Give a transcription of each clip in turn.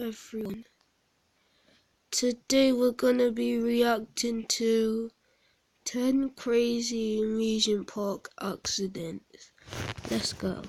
everyone. Today we're gonna be reacting to 10 crazy amusement park accidents. Let's go.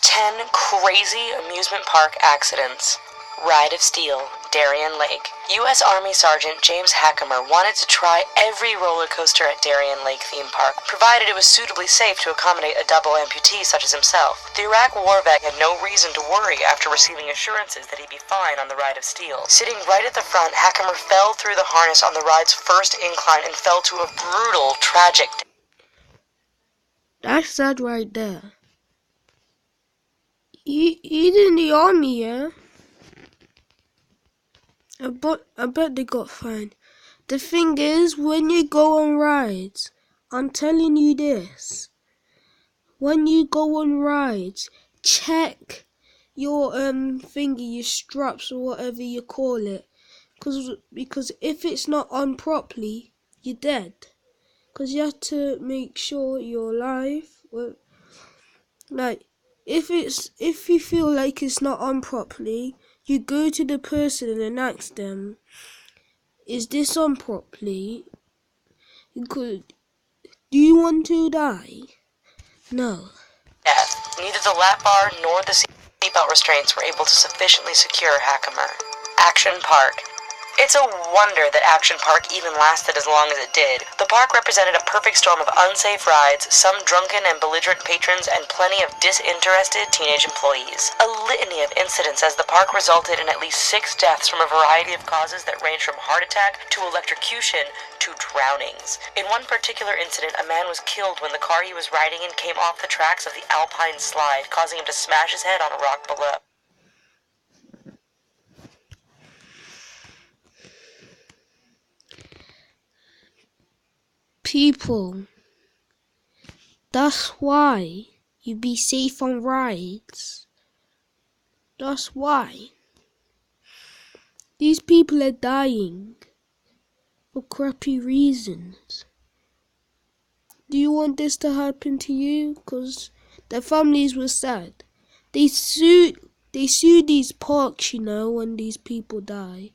10 crazy amusement park accidents. Ride of Steel, Darien Lake. U.S. Army Sergeant James Hackemer wanted to try every roller coaster at Darien Lake theme park, provided it was suitably safe to accommodate a double amputee such as himself. The Iraq war vet had no reason to worry after receiving assurances that he'd be fine on the Ride of Steel. Sitting right at the front, Hackemer fell through the harness on the ride's first incline and fell to a brutal, tragic death. That's sad right there. He's in the army, yeah? I bet they got fined. The thing is, when you go on rides, I'm telling you this. When you go on rides, check your your straps or whatever you call it. Because if it's not on properly, you're dead. Because you have to make sure you're alive. Well, like, if you feel like it's not on properly, you go to the person and ask them, is this on properly? Do you want to die? No. Neither the lap bar nor the seatbelt restraints were able to sufficiently secure Hackemer. Action Park. It's a wonder that Action Park even lasted as long as it did. The park represented a perfect storm of unsafe rides, some drunken and belligerent patrons, and plenty of disinterested teenage employees. A litany of incidents as the park resulted in at least 6 deaths from a variety of causes that ranged from heart attack to electrocution to drownings. In one particular incident, a man was killed when the car he was riding in came off the tracks of the Alpine slide, causing him to smash his head on a rock below. People, that's why you be safe on rides. That's why. These people are dying for crappy reasons. Do you want this to happen to you? Because their families were sad. They sued these parks, when these people die.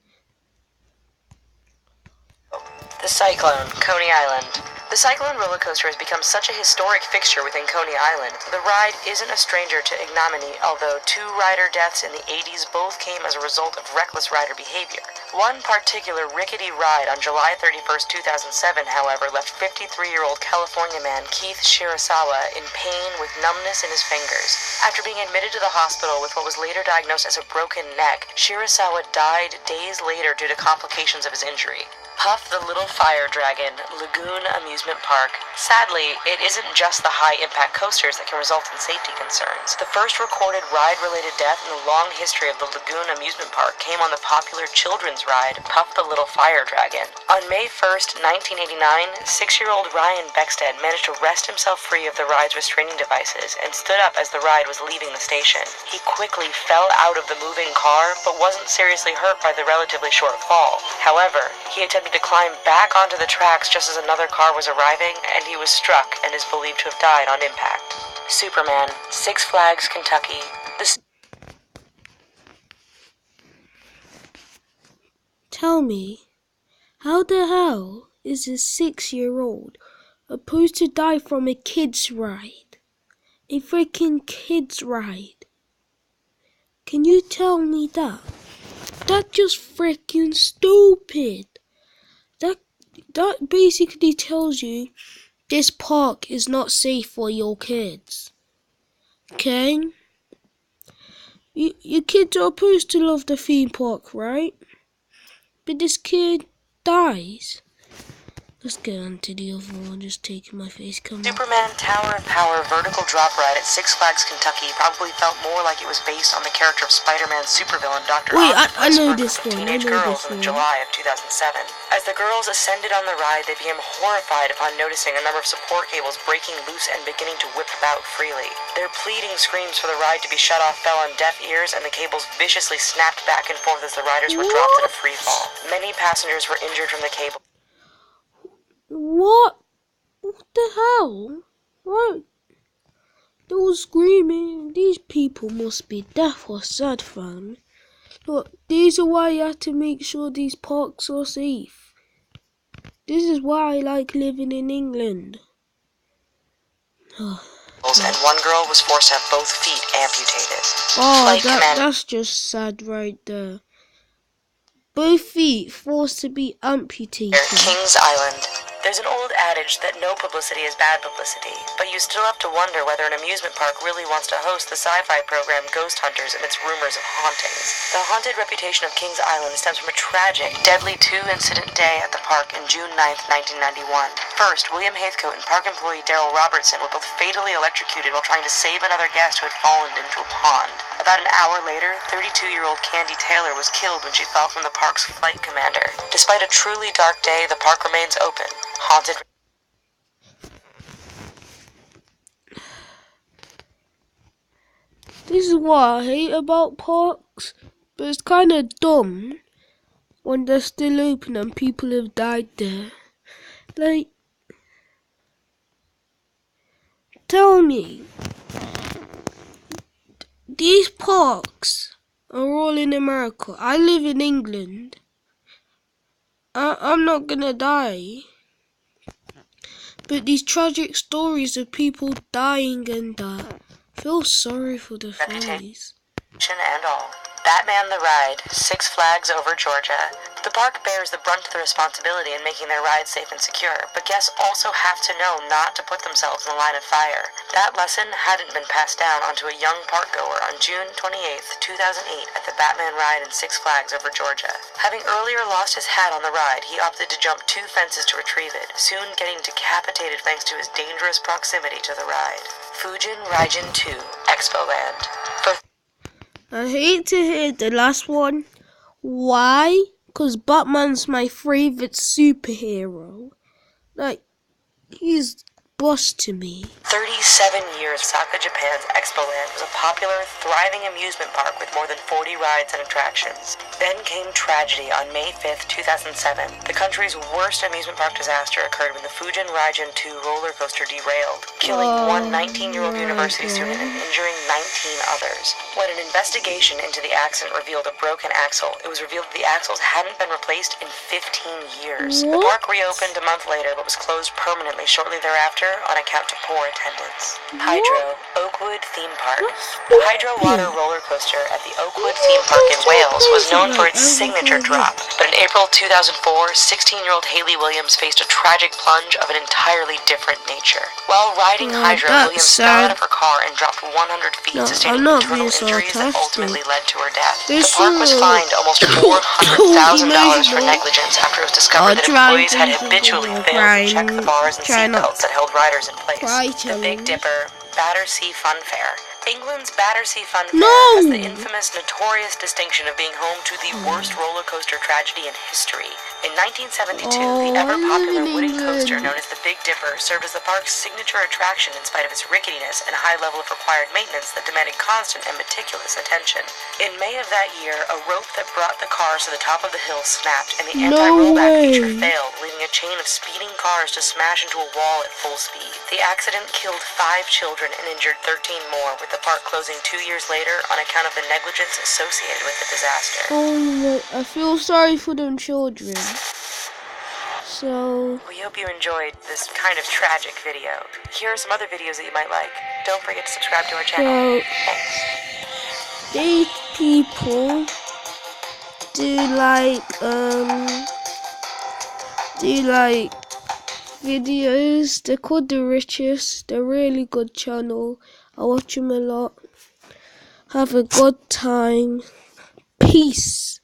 The Cyclone, Coney Island. The Cyclone roller coaster has become such a historic fixture within Coney Island. The ride isn't a stranger to ignominy, although 2 rider deaths in the 80s both came as a result of reckless rider behavior. One particular rickety ride on July 31st, 2007, however, left 53-year-old California man Keith Shirasawa in pain with numbness in his fingers. After being admitted to the hospital with what was later diagnosed as a broken neck, Shirasawa died days later due to complications of his injury. Puff the Little Fire Dragon, Lagoon Amusement Park. Sadly, it isn't just the high-impact coasters that can result in safety concerns. The first recorded ride-related death in the long history of the Lagoon Amusement Park came on the popular children's ride, Puff the Little Fire Dragon. On May 1st, 1989, 6-year-old Ryan Beckstead managed to wrest himself free of the ride's restraining devices and stood up as the ride was leaving the station. He quickly fell out of the moving car, but wasn't seriously hurt by the relatively short fall. However, he attempted to climb back onto the tracks just as another car was arriving, and he was struck and is believed to have died on impact. Superman, Six Flags, Kentucky. Tell me, how the hell is a 6-year-old supposed to die from a kid's ride? A freaking kid's ride. Can you tell me that? That's just freaking stupid. That basically tells you this park is not safe for your kids. Okay? Your kids are supposed to love the theme park, right? But this kid dies. Let's get on to the other one. Just taking my face. Come on. Superman Tower of Power vertical drop ride at Six Flags Kentucky probably felt more like it was based on the character of Spider-Man's supervillain Dr. Wait, Octopus I know for this one. teenage girls in July of 2007. As the girls ascended on the ride, they became horrified upon noticing a number of support cables breaking loose and beginning to whip about freely. Their pleading screams for the ride to be shut off fell on deaf ears, and the cables viciously snapped back and forth as the riders were dropped in a free fall. Many passengers were injured from the cable. What? What the hell? What? They were screaming. These people must be deaf or sad, fam. Look, these are why you have to make sure these parks are safe. This is why I like living in England. And one girl was forced to have both feet amputated. Oh, that's just sad right there. Both feet forced to be amputated. Kings Island. There's an old adage that no publicity is bad publicity, but you still have to wonder whether an amusement park really wants to host the sci-fi program Ghost Hunters amidst rumors of hauntings. The haunted reputation of Kings Island stems from a tragic, deadly two-incident day at the park in June 9th, 1991. First, William Heathcote and park employee Daryl Robertson were both fatally electrocuted while trying to save another guest who had fallen into a pond. About an hour later, 32-year-old Candy Taylor was killed when she fell from the park's flight commander. Despite a truly dark day, the park remains open. Haunted. This is what I hate about parks, but it's kind of dumb when they're still open and people have died there. Like, tell me, these parks are all in America. I live in England. I'm not gonna die. But these tragic stories of people dying and that, I feel sorry for the families. And all. Batman the Ride, 6 Flags over Georgia. The park bears the brunt of the responsibility in making their rides safe and secure, but guests also have to know not to put themselves in the line of fire. That lesson hadn't been passed down onto a young parkgoer on June 28th, 2008 at the Batman Ride in 6 Flags over Georgia. Having earlier lost his hat on the ride, he opted to jump 2 fences to retrieve it, soon getting decapitated thanks to his dangerous proximity to the ride. Fujin Raijin 2, Expo Land. I hate to hear the last one. Why? Because Batman's my favourite superhero. Like, he's boss to me. 37 years, Osaka, Japan's Expo Land was a popular, thriving amusement park with more than 40 rides and attractions. Then came tragedy on May 5th, 2007. The country's worst amusement park disaster occurred when the Fujin Raijin 2 roller coaster derailed, killing one 19-year-old university student and injuring 19 others. When an investigation into the accident revealed a broken axle, it was revealed that the axles hadn't been replaced in 15 years. The park reopened a month later but was closed permanently shortly thereafter on account of poor attendance. Hydro, Oakwood Theme Park. The Hydro water roller coaster at the Oakwood Theme Park in Wales was known for its signature drop, but in April 2004, 16-year-old Hayley Williams faced a tragic plunge of an entirely different nature. While riding Hydro, Williams fell out of her car and dropped 100 feet, sustaining internal injuries that ultimately led to her death. The park was fined almost $400,000 for negligence after it was discovered that employees had habitually failed to check the bars and seatbelts that held riders in place. The Big Dipper, Battersea Fun Fair. England's Battersea Fun Fair has the infamous, notorious distinction of being home to the worst roller coaster tragedy in history. In 1972, the ever-popular wooden coaster known as the Big Dipper served as the park's signature attraction in spite of its ricketiness and high level of required maintenance that demanded constant and meticulous attention. In May of that year, a rope that brought the cars to the top of the hill snapped and the anti-rollback feature failed, leaving a chain of speeding cars to smash into a wall at full speed. The accident killed 5 children and injured 13 more, with the park closing 2 years later on account of the negligence associated with the disaster. Oh, I feel sorry for them children. So, we hope you enjoyed this kind of tragic video. Here are some other videos that you might like. Don't forget to subscribe to our channel. Thanks. These people do like videos. They're called the Richest. They're a really good channel. I watch them a lot. Have a good time. Peace.